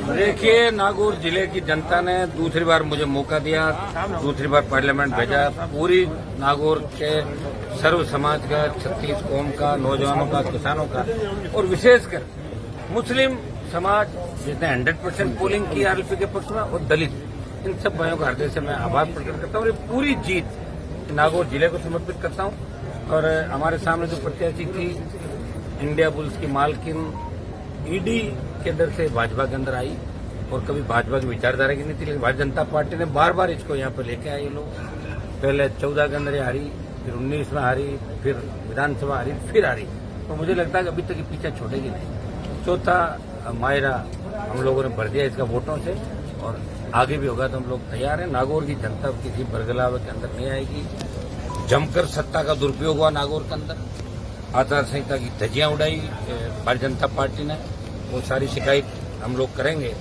देखिए, नागौर जिले की जनता ने दूसरी बार मुझे मौका दिया, दूसरी बार पार्लियामेंट भेजा। पूरी नागौर के सर्व समाज का, 36 कौम का, नौजवानों का, किसानों का और विशेषकर मुस्लिम समाज जिसने 100% पोलिंग की आरएलपी के पक्ष में और दलित, इन सब भाइयों का हृदय से मैं आभार प्रकट करता हूँ। और ये पूरी जीत नागौर जिले को समर्पित करता हूँ। और हमारे सामने जो प्रत्याशी थी इंडिया बुल्स की मालकिन, ईडी के दर से भाजपा के अंदर आई और कभी भाजपा की विचारधारा की नहीं थी, लेकिन भारतीय जनता पार्टी ने बार बार इसको यहाँ पर लेके आए। ये लोग पहले 14 के अंदर हारी, फिर 19 में हारी, फिर विधानसभा हारी, फिर हारी। तो मुझे लगता है कि अभी तक ये पीछा छोड़ेगी नहीं। चौथा मायरा हम लोगों ने भर दिया इसका वोटों से और आगे भी होगा तो हम लोग तैयार हैं। नागौर की जनता किसी बरगलाव के अंदर नहीं आएगी। जमकर सत्ता का दुरुपयोग हुआ नागौर के अंदर, आचार संहिता की धज्जियां उड़ाई भारतीय जनता पार्टी ने, वो सारी शिकायत हम लोग करेंगे।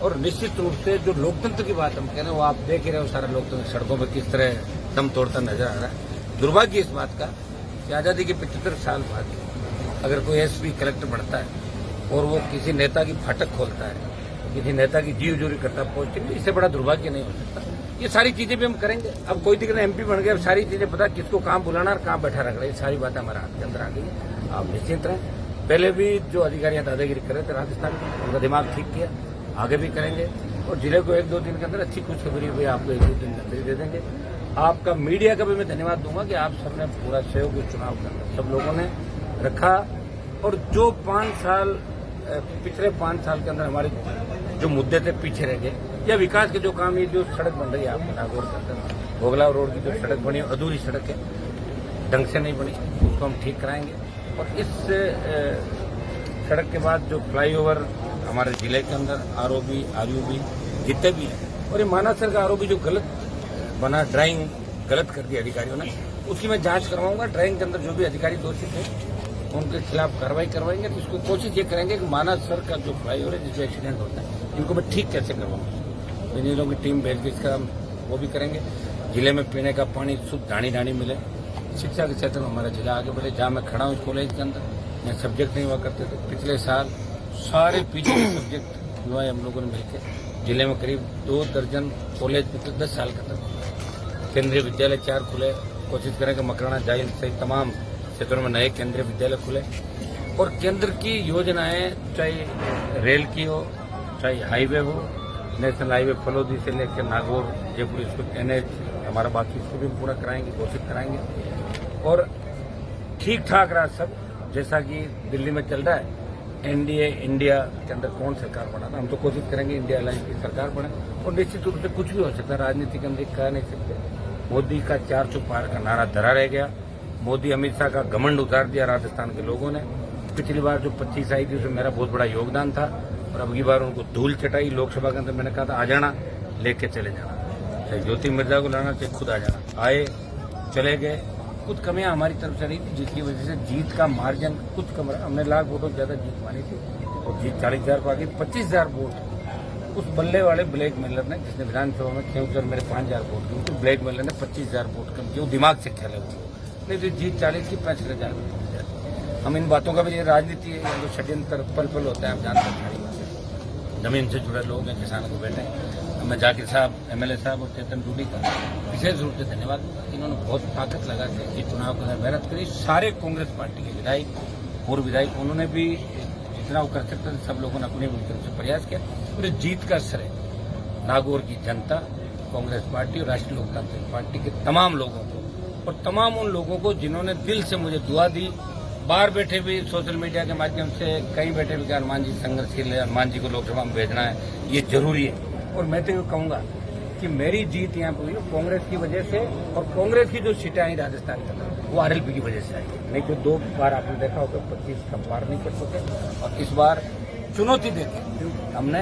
और निश्चित रूप से जो लोकतंत्र की बात हम कह रहे हैं वो आप देख ही रहे हो, सारा लोकतंत्र सड़कों पर किस तरह दम तोड़ता नजर आ रहा है। दुर्भाग्य इस बात का कि आजादी के 75 साल बाद अगर कोई एसपी कलेक्टर बनता है और वो किसी नेता की फाटक खोलता है, किसी नेता की जी हजूरी करता है पोस्टिंग, इससे बड़ा दुर्भाग्य नहीं हो सकता। ये सारी चीजें भी हम करेंगे। अब कोई दिक्कत एमपी बन गया, अब सारी चीजें पता किसको कहाँ बुलाना और कहाँ बैठा रख रहे, ये सारी बातें हमारे हाथ के अंदर आ गई। आप निश्चिंत रहें। पहले भी जो अधिकारी दादागिरी कर रहे थे राजस्थान में, उनका दिमाग ठीक किया, आगे भी करेंगे। और जिले को 1-2 दिन के अंदर अच्छी खुशखबरी हुई, आपको 1-2 दिन के अंदर दे देंगे। आपका मीडिया का भी मैं धन्यवाद दूंगा कि आप सबने पूरा सहयोग चुनाव के अंदर सब लोगों ने रखा। और जो 5 साल पिछले 5 साल के अंदर हमारे जो मुद्दे थे पीछे रह गए, या विकास के जो काम, ये जो सड़क बन रही है आपके नागौर के अंदर, भोगलाव रोड की जो सड़क बनी, अधूरी सड़क है, ढंग से नहीं बनी, उसको हम ठीक कराएंगे। और इस सड़क के बाद जो फ्लाईओवर हमारे जिले के अंदर आरओबी, आरयूबी जितने भी हैं, और ये मानासर का आरओबी जो गलत बना, ड्राइंग गलत कर दी अधिकारियों ने, उसकी मैं जांच करवाऊंगा। ड्राइंग के अंदर जो भी अधिकारी दोषी थे उनके खिलाफ कार्रवाई करवाएंगे। तो इसको कोशिश ये करेंगे कि मानासर का जो फ्लाईओवर है जिसमें एक्सीडेंट होता है, इनको मैं ठीक कैसे करवाऊंगा। इंजीनियरों की टीम भेज के इसका वो भी करेंगे। जिले में पीने का पानी शुद्ध ढाणी मिले, शिक्षा के क्षेत्र में हमारा जिला आगे बढ़े। जहाँ मैं खड़ा हूँ कॉलेज के अंदर, यहाँ सब्जेक्ट नहीं हुआ करते थे, पिछले साल सारे पीछे सब्जेक्ट हुआ है हम लोगों ने मिलकर। जिले में करीब 2 दर्जन कॉलेज पिछले 10 साल के अंदर, केंद्रीय विद्यालय 4 खुले। कोशिश करेंगे मकराना, जाहिल सहित तमाम क्षेत्रों में नए केंद्रीय विद्यालय खुले। और केंद्र की योजनाएं, चाहे रेल की हो, चाहे हाईवे हो, नेशनल हाईवे फलोदी से लेकर नागौर जयपुर, इसको NH हमारा बाकी, इसको भी पूरा कराएंगे, घोषित कराएंगे। और ठीक ठाक रहा सब, जैसा कि दिल्ली में चल रहा है। एनडीए इंडिया के अंदर कौन सरकार बनाना, हम तो कोशिश करेंगे इंडिया अलायंस की सरकार बने। और निश्चित रूप से कुछ भी हो सकता है, राजनीति के अंदर कह नहीं सकते। मोदी का 400 पार का नारा धरा रह गया। मोदी अमित शाह का घमंड उतार दिया राजस्थान के लोगों ने। पिछली बार जो 25 आई थी उसमें मेरा बहुत बड़ा योगदान था, और अब की बार उनको धूल चटाई। लोकसभा के अंदर मैंने कहा था आ जाना, लेके चले जाना, चाहे ज्योति मिर्जा को लाना, चाहे खुद आ जाना। आए, चले गए। कुछ कमियां हमारी तरफ से रही थी, जिसकी वजह से जीत का मार्जिन कुछ कम रहा। हमने लाख वोटों से ज्यादा जीत मानी थी और जीत 40,000 पर आ गई। 25,000 वोट उस बल्ले वाले ब्लैक मेलर ने, जिसने विधानसभा में क्योंकि मेरे 5,000 वोट किए, तो ब्लैक मेलर ने 25,000 वोट कम किए। वो दिमाग से खेले हुए, नहीं तो जीत 40 की 65,000 वोट जाती। हम इन बातों का भी, ये राजनीति है, जो षड्यंत्र पल पल होता है, हम जानते हैं। जमीन से जुड़े लोग हैं, किसानों को बैठे हैं। मैं जाकिर साहब, MLA साहब और चेतन टूडी का विशेष रूप से धन्यवाद। इन्होंने बहुत ताकत लगा के इस चुनाव को मेहनत करी। सारे कांग्रेस पार्टी के विधायक, पूर्व विधायक, उन्होंने भी जितना वो कर सकते थे, सब लोगों ने अपनी तरफ से प्रयास किया। और जीत का श्रेय नागौर की जनता, कांग्रेस पार्टी और राष्ट्रीय लोकतांत्रिक पार्टी के तमाम लोगों को, और तमाम उन लोगों को जिन्होंने दिल से मुझे दुआ दी। बाहर बैठे भी सोशल मीडिया के माध्यम से, कहीं बैठे भी कि हनुमान जी संघर्षशील है, हनुमान जी को लोकसभा में भेजना है, ये जरूरी है। और मैं तो ये कहूंगा कि मेरी जीत यहाँ पर हुई कांग्रेस की वजह से, और कांग्रेस की जो सीटें आई राजस्थान के अंदर वो RLP की वजह से आई। नहीं तो 2 बार आपने देखा होगा 25 का पार नहीं कर सके, और इस बार चुनौती देके हमने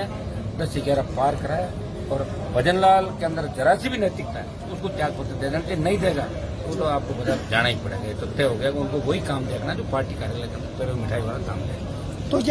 10-11 पार कराया। और भजनलाल के अंदर जरा सी भी नैतिकता है, उसको त्याग पत्र दे देना चाहिए। नहीं देगा तो आपको बाजार जाना ही पड़ेगा। ये तो तय हो गया कि उनको वही काम देखना जो पार्टी कार्यालय के अंदर मिठाई वाला काम है। तो